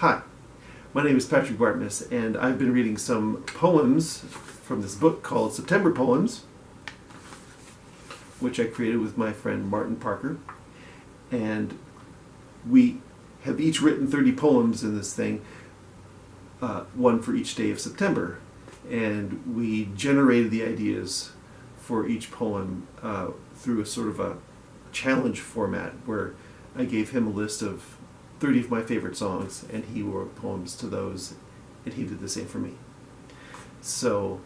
Hi, my name is Patrick Bartmus, and I've been reading some poems from this book called September Poems, which I created with my friend Martin Parker. And we have each written 30 poems in this thing, one for each day of September. And we generated the ideas for each poem through a sort of a challenge format where I gave him a list of 30 of my favorite songs, and he wrote poems to those, and he did the same for me. So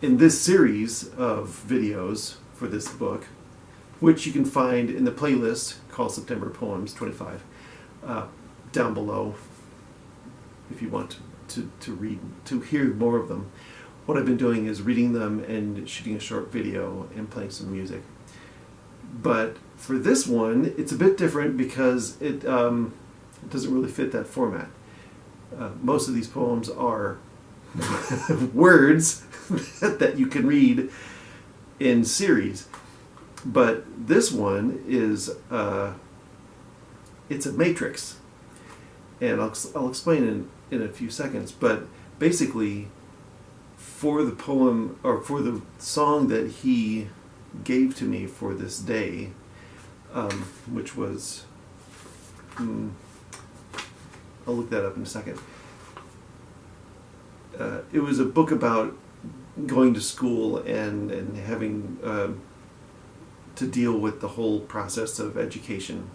in this series of videos for this book, which you can find in the playlist called September Poems 25, down below if you want to hear more of them. What I've been doing is reading them and shooting a short video and playing some music. But for this one, it's a bit different because it doesn't really fit that format. Most of these poems are words that you can read in series. But this one is, it's a matrix. And I'll explain in a few seconds. But basically, for the poem, or for the song that he gave to me for this day, which was, I'll look that up in a second. It was a book about going to school and having to deal with the whole process of education.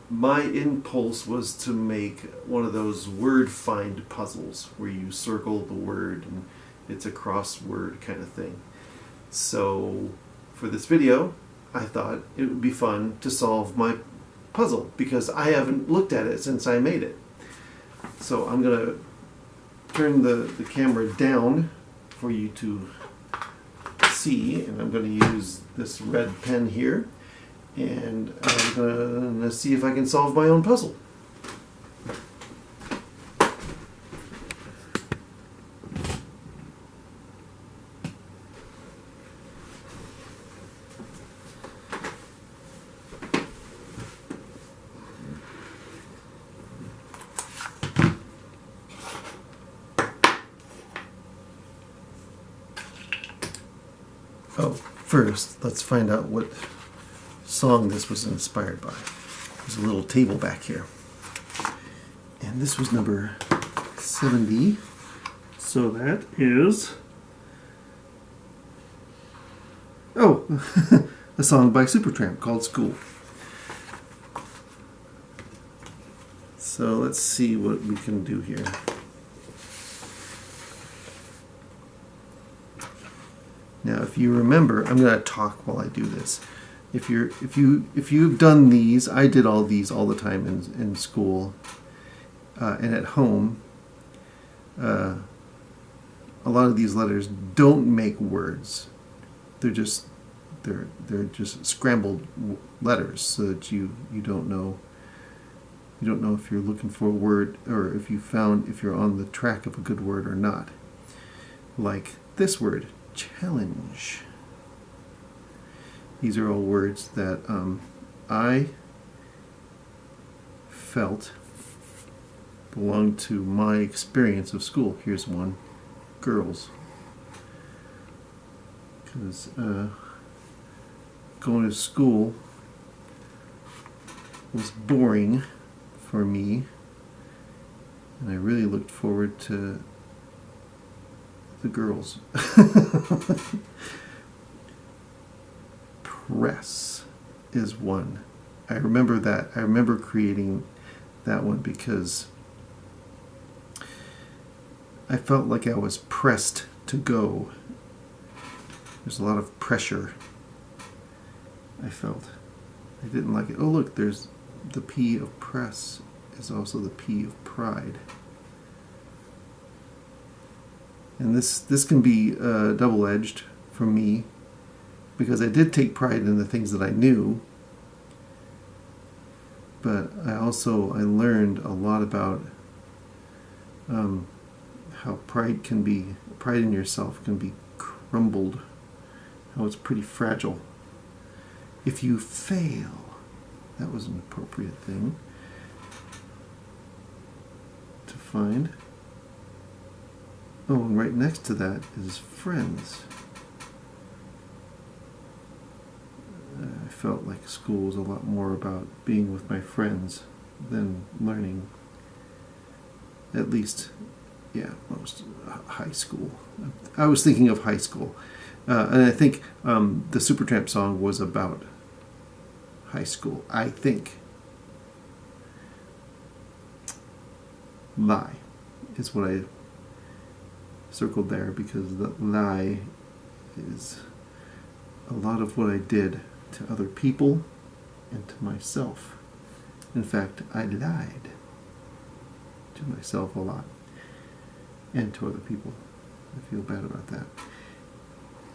My impulse was to make one of those word find puzzles where you circle the word and it's a crossword kind of thing. So for this video, I thought it would be fun to solve my puzzle because I haven't looked at it since I made it. So I'm going to turn the camera down for you to see, and I'm going to use this red pen here, and I'm going to see if I can solve my own puzzle. Oh, first, let's find out what song this was inspired by. There's a little table back here. And this was number 70. So that is... oh, a song by Supertramp called School. So let's see what we can do here. Now, if you remember, I'm going to talk while I do this. If you've done these, I did all these all the time in school and at home. A lot of these letters don't make words. They're just scrambled letters, so that you don't know if you're looking for a word or if you're on the track of a good word or not. Like this word. Challenge. These are all words that I felt belonged to my experience of school. Here's one. Girls. Because going to school was boring for me, and I really looked forward to the girls. Press is one. I remember that. I remember creating that one because I felt like I was pressed to go. There's a lot of pressure. I felt. I didn't like it. Oh look, there's the P of press is also the P of pride. And this can be double-edged for me because I did take pride in the things that I knew, but I learned a lot about how pride in yourself can be crumbled, how it's pretty fragile. If you fail, that was an appropriate thing. find. Oh, and right next to that is friends. I felt like school was a lot more about being with my friends than learning. At least, yeah, most high school. I was thinking of high school. And I think the Supertramp song was about high school. I think. Lie is what I circled there, because the lie is a lot of what I did to other people and to myself. In fact, I lied to myself a lot and to other people. I feel bad about that.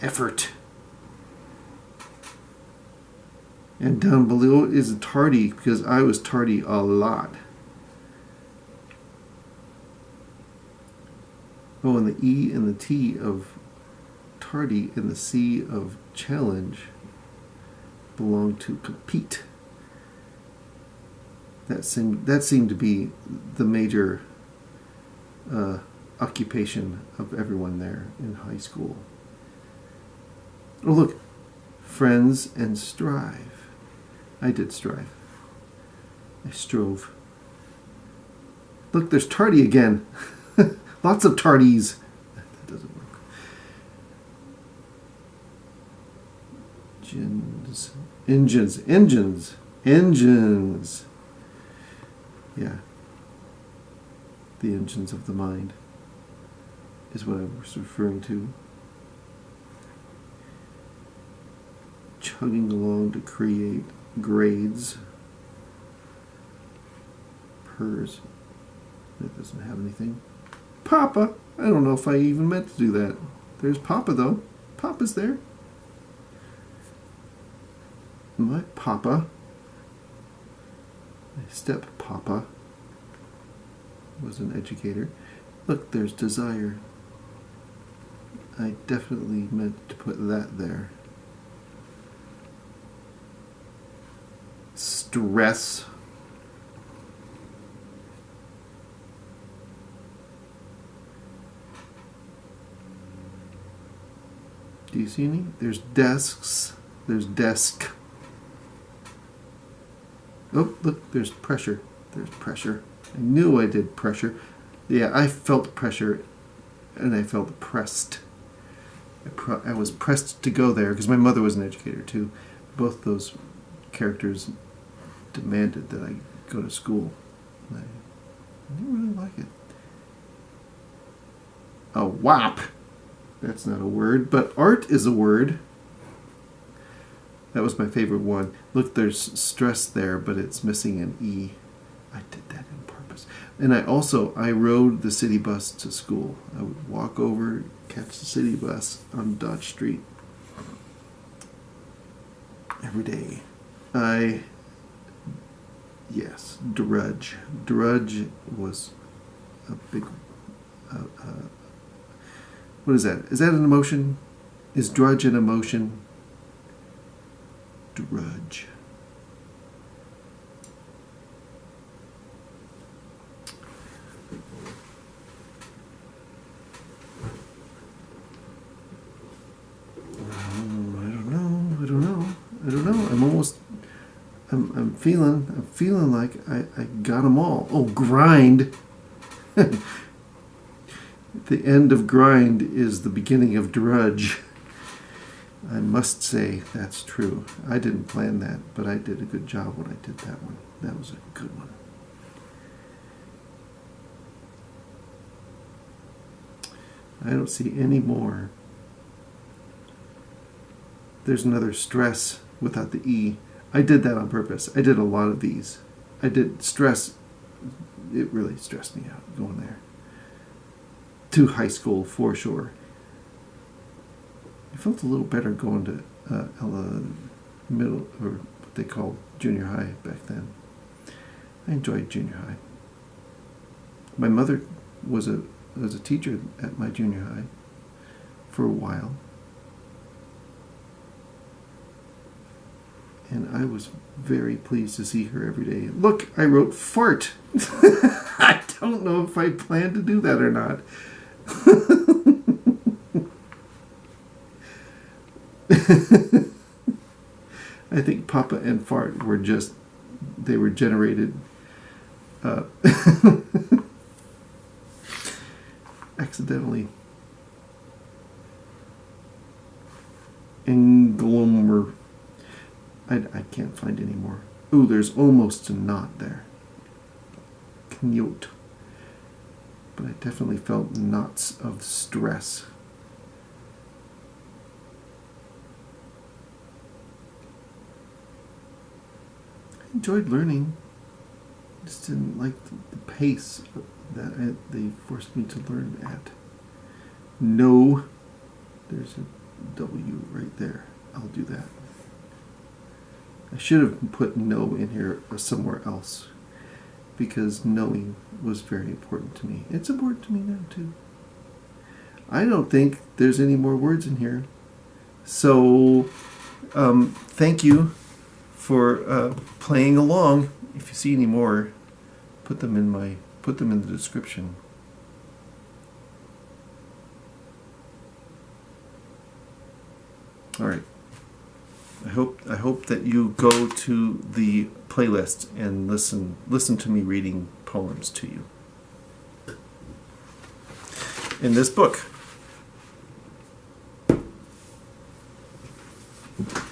Effort. And down below is tardy, because I was tardy a lot. Oh, and the E and the T of tardy and the C of challenge belong to compete. That seemed to be the major occupation of everyone there in high school. Oh, look, friends and strive. I did strive. I strove. Look, there's tardy again. Lots of tardies. That doesn't work. Engines. Yeah. The engines of the mind is what I was referring to. Chugging along to create grades. Purrs. That doesn't have anything. Papa. I don't know if I even meant to do that. There's Papa, though. Papa's there. My Papa, my step Papa, was an educator. Look, there's desire. I definitely meant to put that there. Stress. Do you see any? There's desks. There's desk. Oh, look, there's pressure. There's pressure. I knew I did pressure. Yeah, I felt pressure, and I felt pressed. I was pressed to go there, because my mother was an educator, too. Both those characters demanded that I go to school. I didn't really like it. A WAP. That's not a word, but art is a word. That was my favorite one. Look, there's stress there, but it's missing an E. I did that on purpose. And I rode the city bus to school. I would walk over, catch the city bus on Dodge Street every day. Yes, drudge. Drudge was a big... what is that? Is that an emotion? Is drudge an emotion? Drudge. I don't know. I'm feeling like I got them all. Oh, grind. The end of grind is the beginning of drudge. I must say that's true. I didn't plan that, but I did a good job when I did that one. That was a good one. I don't see any more. There's another stress without the E. I did that on purpose. I did a lot of these. I did stress. It really stressed me out going there. To high school, for sure. I felt a little better going to middle, or what they called junior high back then. I enjoyed junior high. My mother was a teacher at my junior high for a while. And I was very pleased to see her every day. Look, I wrote fart. I don't know if I plan to do that or not. I think Papa and Fart were they were generated accidentally. Englomer. I can't find any more. Ooh, there's almost a knot there. Knot. But I definitely felt knots of stress. I enjoyed learning. Just didn't like the pace that they forced me to learn at. No. There's a W right there. I'll do that. I should have put no in here or somewhere else, because knowing was very important to me. It's important to me now too. I don't think there's any more words in here. So thank you for playing along. If you see any more, put them in the description. All right. I hope that you go to the playlist and listen to me reading poems to you in this book.